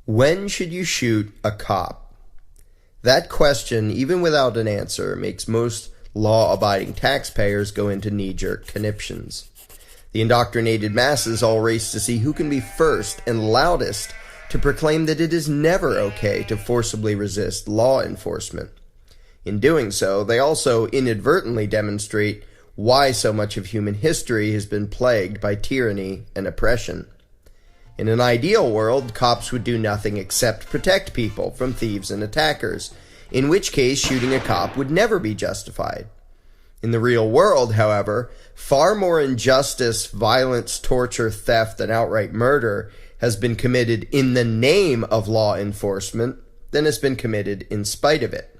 When should you shoot a cop? That question, even without an answer, makes most law-abiding taxpayers go into knee-jerk conniptions. The indoctrinated masses all race to see who can be first and loudest to proclaim that it is never okay to forcibly resist law enforcement. In doing so, they also inadvertently demonstrate why so much of human history has been plagued by tyranny and oppression. In an ideal world, cops would do nothing except protect people from thieves and attackers, in which case shooting a cop would never be justified. In the real world, however, far more injustice, violence, torture, theft, and outright murder has been committed in the name of law enforcement than has been committed in spite of it.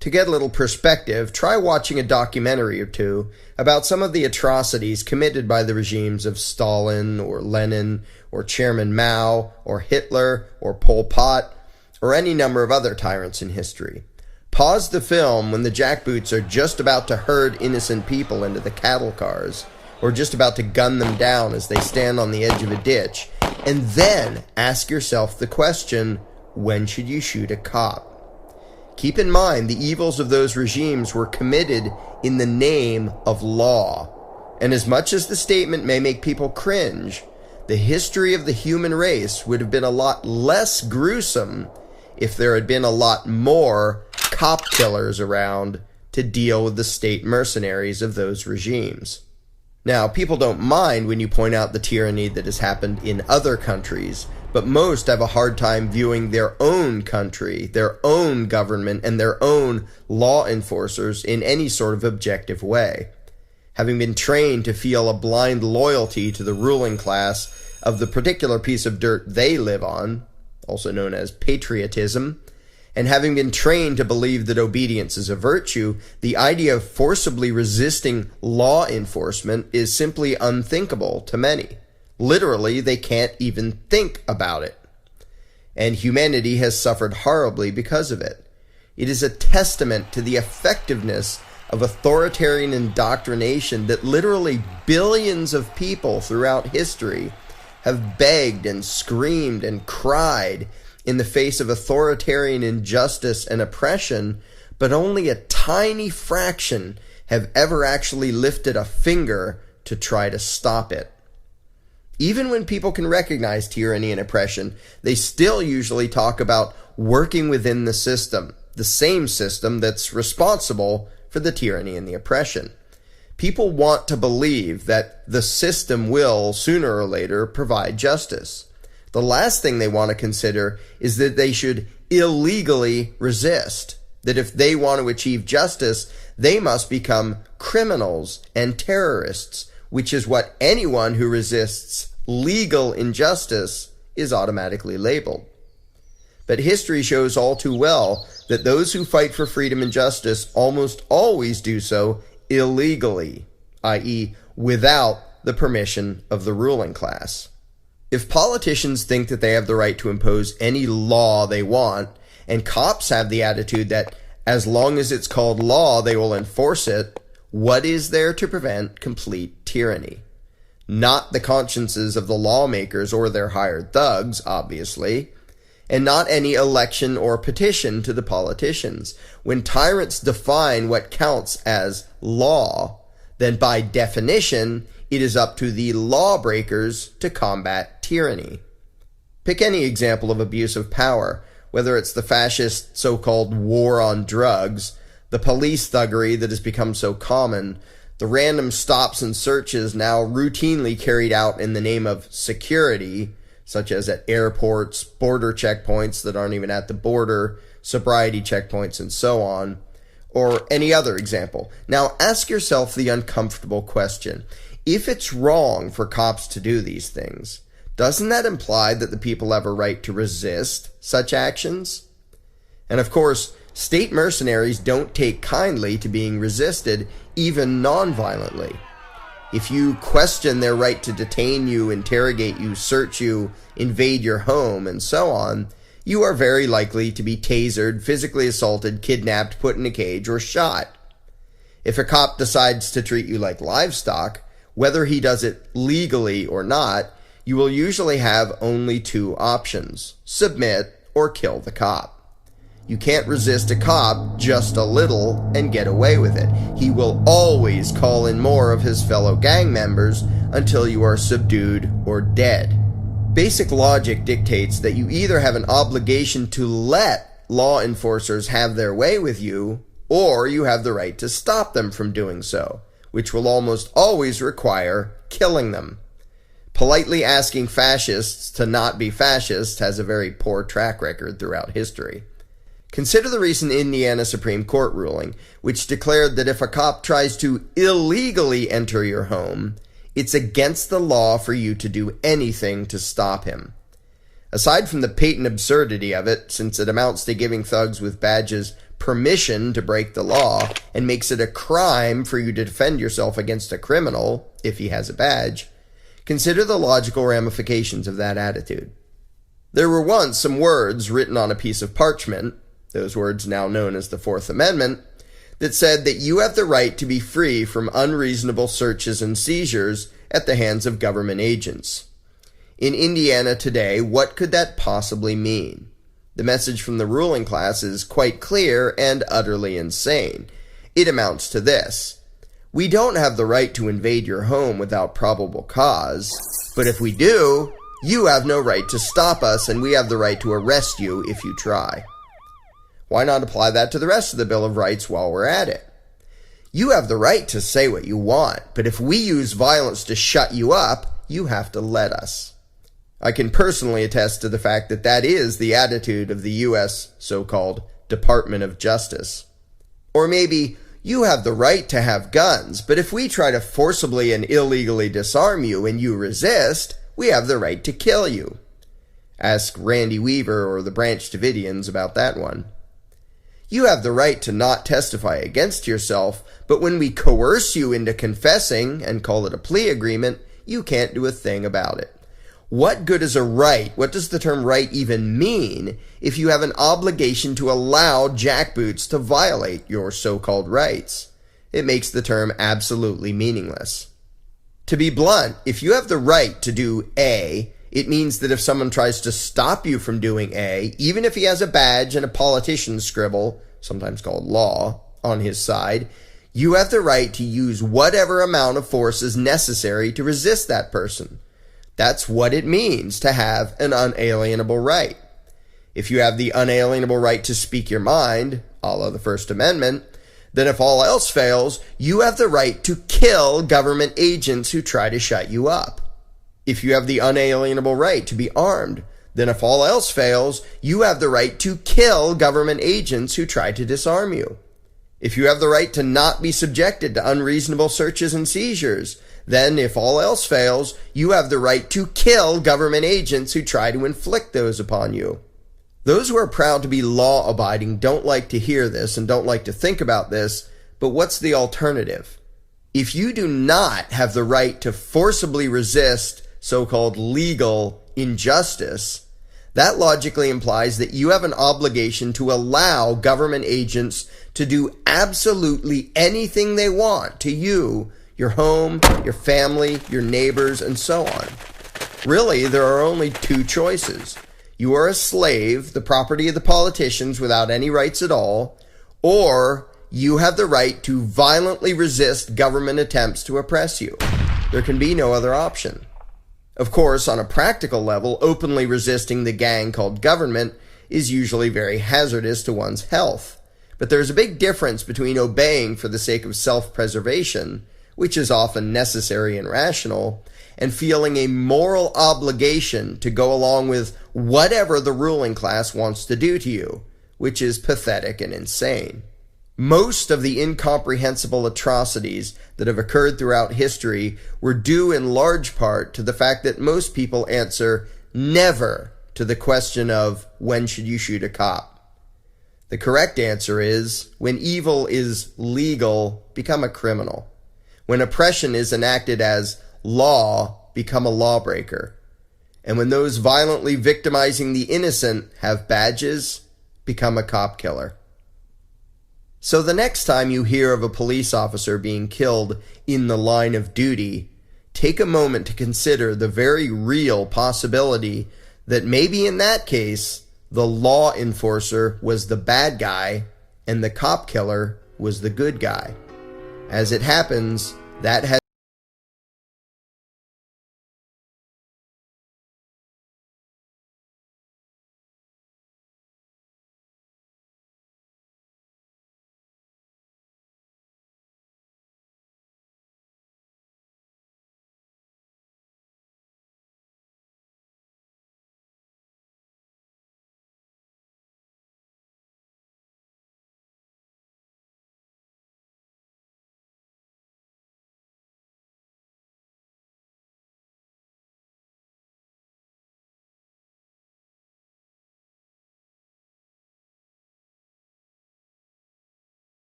To get a little perspective, try watching a documentary or two about some of the atrocities committed by the regimes of Stalin or Lenin or Chairman Mao or Hitler or Pol Pot or any number of other tyrants in history. Pause the film when the jackboots are just about to herd innocent people into the cattle cars or just about to gun them down as they stand on the edge of a ditch, and then ask yourself the question, when should you shoot a cop? Keep in mind, the evils of those regimes were committed in the name of law. And as much as the statement may make people cringe, the history of the human race would have been a lot less gruesome if there had been a lot more cop killers around to deal with the state mercenaries of those regimes. Now, people don't mind when you point out the tyranny that has happened in other countries, but most have a hard time viewing their own country, their own government, and their own law enforcers in any sort of objective way. Having been trained to feel a blind loyalty to the ruling class of the particular piece of dirt they live on, also known as patriotism, and having been trained to believe that obedience is a virtue, the idea of forcibly resisting law enforcement is simply unthinkable to many. Literally, they can't even think about it. And humanity has suffered horribly because of it. It is a testament to the effectiveness of authoritarian indoctrination that literally billions of people throughout history have begged and screamed and cried in the face of authoritarian injustice and oppression, but only a tiny fraction have ever actually lifted a finger to try to stop it. Even when people can recognize tyranny and oppression, they still usually talk about working within the system, the same system that's responsible for the tyranny and the oppression. People want to believe that the system will, sooner or later, provide justice. The last thing they want to consider is that they should illegally resist, that if they want to achieve justice, they must become criminals and terrorists, which is what anyone who resists legal injustice is automatically labeled. But history shows all too well that those who fight for freedom and justice almost always do so illegally, i.e., without the permission of the ruling class. If politicians think that they have the right to impose any law they want, and cops have the attitude that as long as it's called law, they will enforce it, what is there to prevent complete tyranny? Not the consciences of the lawmakers or their hired thugs, obviously, and not any election or petition to the politicians. When tyrants define what counts as law, then by definition, it is up to the lawbreakers to combat tyranny. Pick any example of abuse of power, whether it's the fascist so-called war on drugs, the police thuggery that has become so common, the random stops and searches now routinely carried out in the name of security, such as at airports, border checkpoints that aren't even at the border, sobriety checkpoints, and so on, or any other example. Now ask yourself the uncomfortable question. If it's wrong for cops to do these things, doesn't that imply that the people have a right to resist such actions? And of course, state mercenaries don't take kindly to being resisted, even non-violently. If you question their right to detain you, interrogate you, search you, invade your home, and so on, you are very likely to be tasered, physically assaulted, kidnapped, put in a cage, or shot. If a cop decides to treat you like livestock, whether he does it legally or not, you will usually have only two options: submit or kill the cop. You can't resist a cop just a little and get away with it. He will always call in more of his fellow gang members until you are subdued or dead. Basic logic dictates that you either have an obligation to let law enforcers have their way with you, or you have the right to stop them from doing so, which will almost always require killing them. Politely asking fascists to not be fascists has a very poor track record throughout history. Consider the recent Indiana Supreme Court ruling, which declared that if a cop tries to illegally enter your home, it's against the law for you to do anything to stop him. Aside from the patent absurdity of it, since it amounts to giving thugs with badges permission to break the law and makes it a crime for you to defend yourself against a criminal, if he has a badge, consider the logical ramifications of that attitude. There were once some words written on a piece of parchment, those words now known as the Fourth Amendment, that said that you have the right to be free from unreasonable searches and seizures at the hands of government agents. In Indiana today, what could that possibly mean? The message from the ruling class is quite clear and utterly insane. It amounts to this: we don't have the right to invade your home without probable cause, but if we do, you have no right to stop us, and we have the right to arrest you if you try. Why not apply that to the rest of the Bill of Rights while we're at it? You have the right to say what you want, but if we use violence to shut you up, you have to let us. I can personally attest to the fact that that is the attitude of the U.S. so-called Department of Justice. Or maybe, you have the right to have guns, but if we try to forcibly and illegally disarm you and you resist, we have the right to kill you. Ask Randy Weaver or the Branch Davidians about that one. You have the right to not testify against yourself, but when we coerce you into confessing and call it a plea agreement, you can't do a thing about it. What good is a right? What does the term right even mean if you have an obligation to allow jackboots to violate your so-called rights? It makes the term absolutely meaningless. To be blunt, if you have the right to do A, it means that if someone tries to stop you from doing A, even if he has a badge and a politician's scribble, sometimes called law, on his side, you have the right to use whatever amount of force is necessary to resist that person. That's what it means to have an unalienable right. If you have the unalienable right to speak your mind, a la the First Amendment, then if all else fails, you have the right to kill government agents who try to shut you up. If you have the unalienable right to be armed, then if all else fails, you have the right to kill government agents who try to disarm you. If you have the right to not be subjected to unreasonable searches and seizures, then if all else fails, you have the right to kill government agents who try to inflict those upon you. Those who are proud to be law-abiding don't like to hear this and don't like to think about this, but what's the alternative? If you do not have the right to forcibly resist so-called legal injustice, that logically implies that you have an obligation to allow government agents to do absolutely anything they want to you, your home, your family, your neighbors, and so on. Really, there are only two choices. You are a slave, the property of the politicians without any rights at all, or you have the right to violently resist government attempts to oppress you. There can be no other option. Of course, on a practical level, openly resisting the gang called government is usually very hazardous to one's health. But there's a big difference between obeying for the sake of self-preservation, which is often necessary and rational, and feeling a moral obligation to go along with whatever the ruling class wants to do to you, which is pathetic and insane. Most of the incomprehensible atrocities that have occurred throughout history were due in large part to the fact that most people answer never to the question of when should you shoot a cop. The correct answer is when evil is legal, become a criminal. When oppression is enacted as law, become a lawbreaker. And when those violently victimizing the innocent have badges, become a cop killer. So the next time you hear of a police officer being killed in the line of duty, take a moment to consider the very real possibility that maybe in that case, the law enforcer was the bad guy and the cop killer was the good guy. As it happens, that has